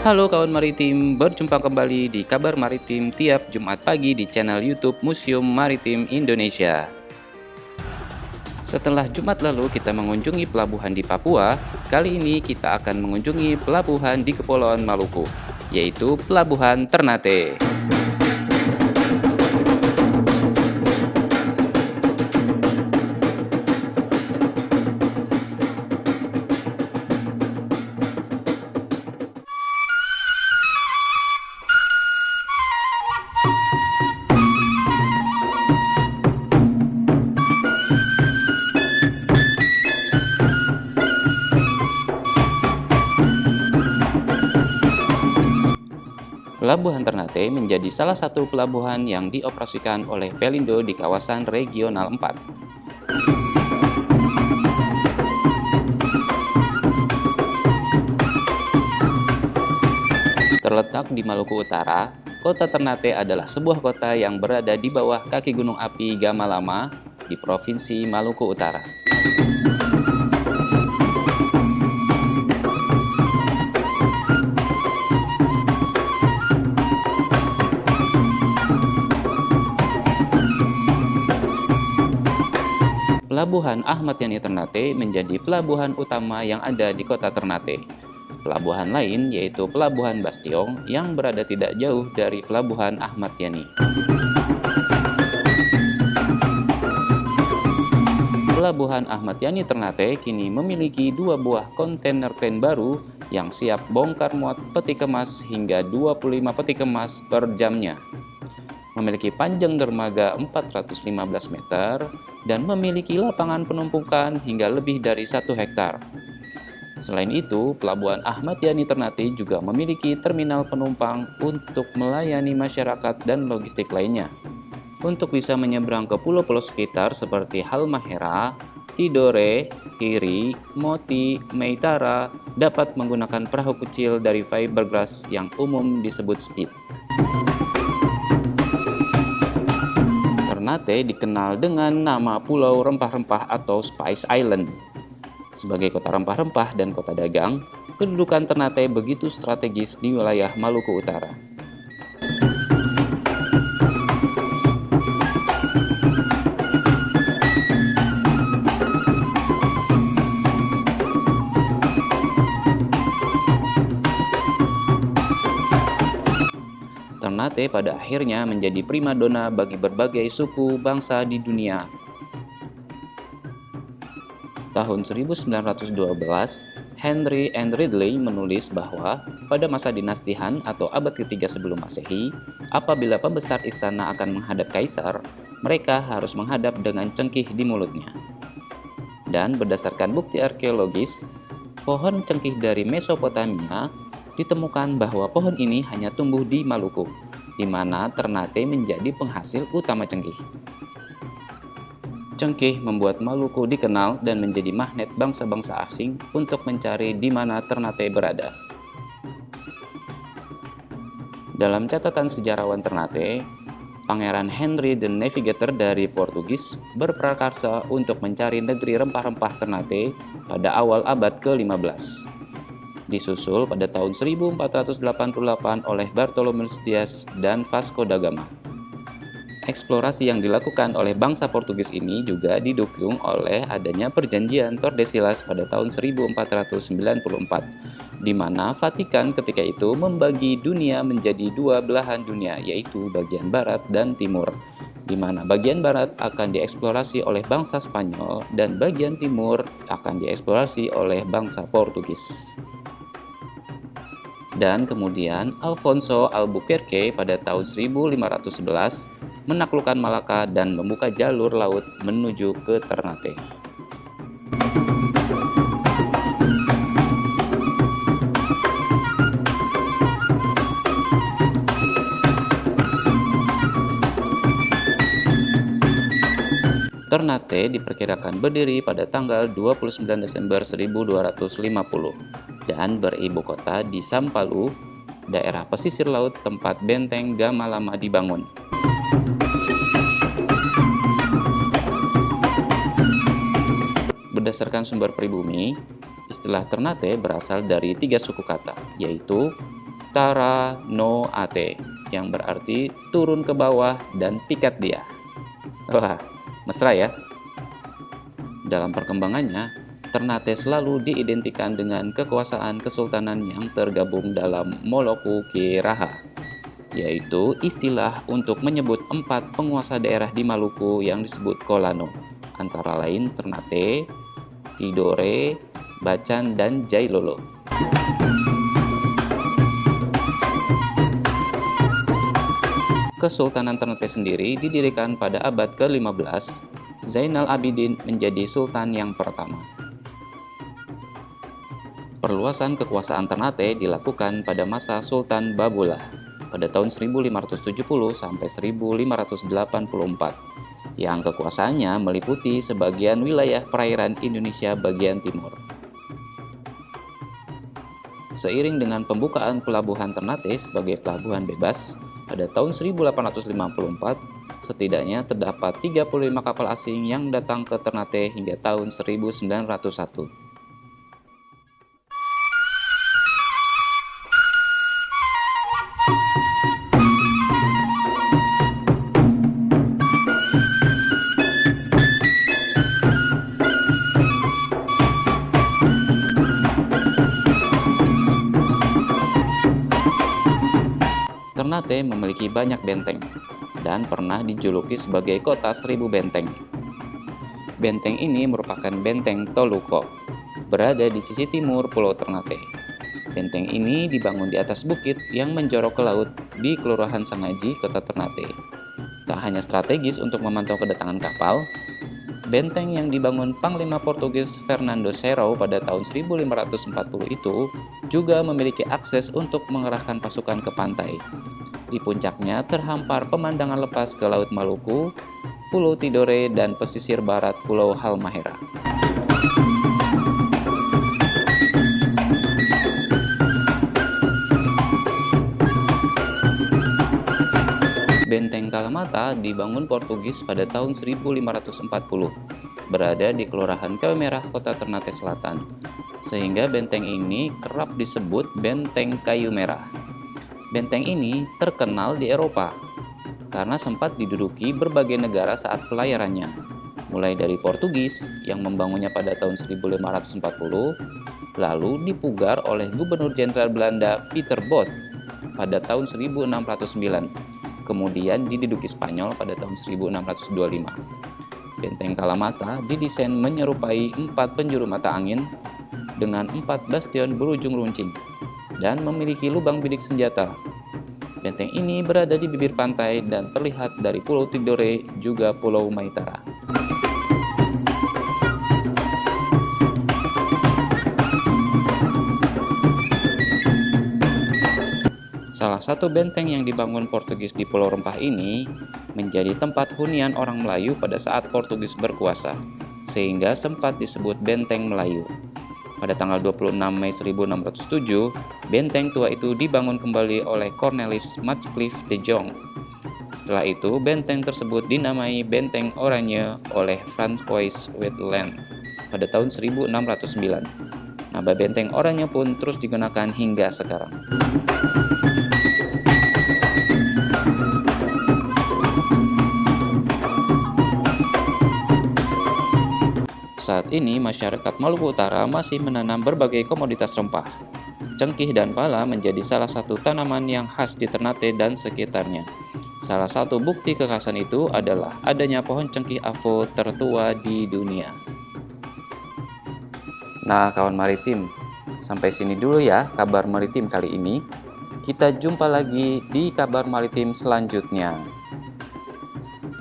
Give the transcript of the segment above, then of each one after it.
Halo kawan maritim, berjumpa kembali di Kabar Maritim tiap Jumat pagi di channel YouTube Museum Maritim Indonesia. Setelah Jumat lalu kita mengunjungi pelabuhan di Papua, kali ini kita akan mengunjungi pelabuhan di Kepulauan Maluku, yaitu Pelabuhan Ternate. Pelabuhan Ternate menjadi salah satu pelabuhan yang dioperasikan oleh Pelindo di kawasan Regional 4. Terletak di Maluku Utara, kota Ternate adalah sebuah kota yang berada di bawah kaki gunung api Gamalama di Provinsi Maluku Utara. Pelabuhan Ahmad Yani Ternate menjadi pelabuhan utama yang ada di kota Ternate. Pelabuhan lain yaitu Pelabuhan Bastiong yang berada tidak jauh dari Pelabuhan Ahmad Yani. Pelabuhan Ahmad Yani Ternate kini memiliki 2 buah kontainer kren baru yang siap bongkar muat peti kemas hingga 25 peti kemas per jamnya. Memiliki panjang dermaga 415 meter dan memiliki lapangan penumpukan hingga lebih dari 1 hektar. Selain itu, Pelabuhan Ahmad Yani Ternate juga memiliki terminal penumpang untuk melayani masyarakat dan logistik lainnya. Untuk bisa menyeberang ke pulau-pulau sekitar seperti Halmahera, Tidore, Hiri, Moti, Meitara dapat menggunakan perahu kecil dari fiberglass yang umum disebut speed. Ternate dikenal dengan nama Pulau Rempah-Rempah atau Spice Island. Sebagai kota rempah-rempah dan kota dagang, kedudukan Ternate begitu strategis di wilayah Maluku Utara. Ternate pada akhirnya menjadi primadona bagi berbagai suku bangsa di dunia. Tahun 1912, Henry and Ridley menulis bahwa pada masa dinasti Han atau abad ketiga sebelum Masehi, apabila pembesar istana akan menghadap kaisar, mereka harus menghadap dengan cengkih di mulutnya. Dan berdasarkan bukti arkeologis, pohon cengkih dari Mesopotamia ditemukan bahwa pohon ini hanya tumbuh di Maluku, di mana Ternate menjadi penghasil utama cengkih. Cengkih membuat Maluku dikenal dan menjadi magnet bangsa-bangsa asing untuk mencari di mana Ternate berada. Dalam catatan sejarawan Ternate, Pangeran Henry the Navigator dari Portugis berprakarsa untuk mencari negeri rempah-rempah Ternate pada awal abad ke-15. Disusul pada tahun 1488 oleh Bartolomeu Dias dan Vasco da Gama. Eksplorasi yang dilakukan oleh bangsa Portugis ini juga didukung oleh adanya perjanjian Tordesillas pada tahun 1494, di mana Vatikan ketika itu membagi dunia menjadi 2 belahan dunia, yaitu bagian barat dan timur, di mana bagian barat akan dieksplorasi oleh bangsa Spanyol dan bagian timur akan dieksplorasi oleh bangsa Portugis. Dan kemudian Alfonso Albuquerque pada tahun 1511 menaklukkan Malaka dan membuka jalur laut menuju ke Ternate. Ternate diperkirakan berdiri pada tanggal 29 Desember 1250 dan beribu kota di Sampalu, daerah pesisir laut tempat benteng Gamalama dibangun. Berdasarkan sumber pribumi, istilah Ternate berasal dari 3 suku kata, yaitu Tara no ate, yang berarti turun ke bawah dan pikat dia. Wah, mesra ya. Dalam perkembangannya, Ternate selalu diidentikan dengan kekuasaan kesultanan yang tergabung dalam Moloku Kiraha, yaitu istilah untuk menyebut 4 penguasa daerah di Maluku yang disebut Kolano, antara lain Ternate, Tidore, Bacan, dan Jailolo. Kesultanan Ternate sendiri didirikan pada abad ke-15. Zainal Abidin menjadi sultan yang pertama. Perluasan kekuasaan Ternate dilakukan pada masa Sultan Babulah pada tahun 1570 sampai 1584, yang kekuasaannya meliputi sebagian wilayah perairan Indonesia bagian timur. Seiring dengan pembukaan pelabuhan Ternate sebagai pelabuhan bebas pada tahun 1854, setidaknya terdapat 35 kapal asing yang datang ke Ternate hingga tahun 1901. Ternate memiliki banyak benteng dan pernah dijuluki sebagai kota 1000 benteng. Benteng ini merupakan benteng Toluko, berada di sisi timur Pulau Ternate. Benteng ini dibangun di atas bukit yang menjorok ke laut di Kelurahan Sangaji, Kota Ternate. Tak hanya strategis untuk memantau kedatangan kapal, benteng yang dibangun Panglima Portugis Fernando Serrão pada tahun 1540 itu juga memiliki akses untuk mengerahkan pasukan ke pantai. Di puncaknya terhampar pemandangan lepas ke Laut Maluku, Pulau Tidore, dan pesisir barat Pulau Halmahera. Benteng Kalamata dibangun Portugis pada tahun 1540, berada di Kelurahan Kayu Merah, Kota Ternate Selatan, sehingga benteng ini kerap disebut Benteng Kayu Merah. Benteng ini terkenal di Eropa karena sempat diduduki berbagai negara saat pelayarannya, mulai dari Portugis yang membangunnya pada tahun 1540, lalu dipugar oleh Gubernur Jenderal Belanda Peter Both pada tahun 1609, kemudian diduduki Spanyol pada tahun 1625. Benteng Kalamata didesain menyerupai 4 penjuru mata angin dengan 4 bastion berujung runcing dan memiliki lubang bidik senjata. Benteng ini berada di bibir pantai dan terlihat dari Pulau Tidore juga Pulau Maitara. Salah satu benteng yang dibangun Portugis di Pulau Rempah ini menjadi tempat hunian orang Melayu pada saat Portugis berkuasa, sehingga sempat disebut Benteng Melayu. Pada tanggal 26 Mei 1607, benteng tua itu dibangun kembali oleh Cornelis Matscliffe de Jong. Setelah itu, benteng tersebut dinamai Benteng Oranje oleh François Wetland pada tahun 1609. Nama Benteng Oranye pun terus digunakan hingga sekarang. Saat ini, masyarakat Maluku Utara masih menanam berbagai komoditas rempah. Cengkih dan pala menjadi salah satu tanaman yang khas di Ternate dan sekitarnya. Salah satu bukti kekhasan itu adalah adanya pohon cengkih Avo tertua di dunia. Nah, kawan maritim, sampai sini dulu ya kabar maritim kali ini. Kita jumpa lagi di kabar maritim selanjutnya.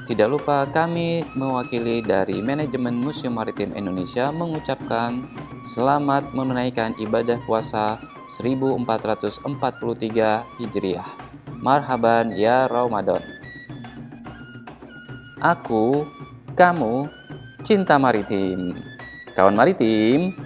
Tidak lupa kami mewakili dari Manajemen Museum Maritim Indonesia mengucapkan selamat menunaikan ibadah puasa 1443 Hijriah. Marhaban ya Ramadan. Aku, kamu, cinta maritim. Kawan maritim,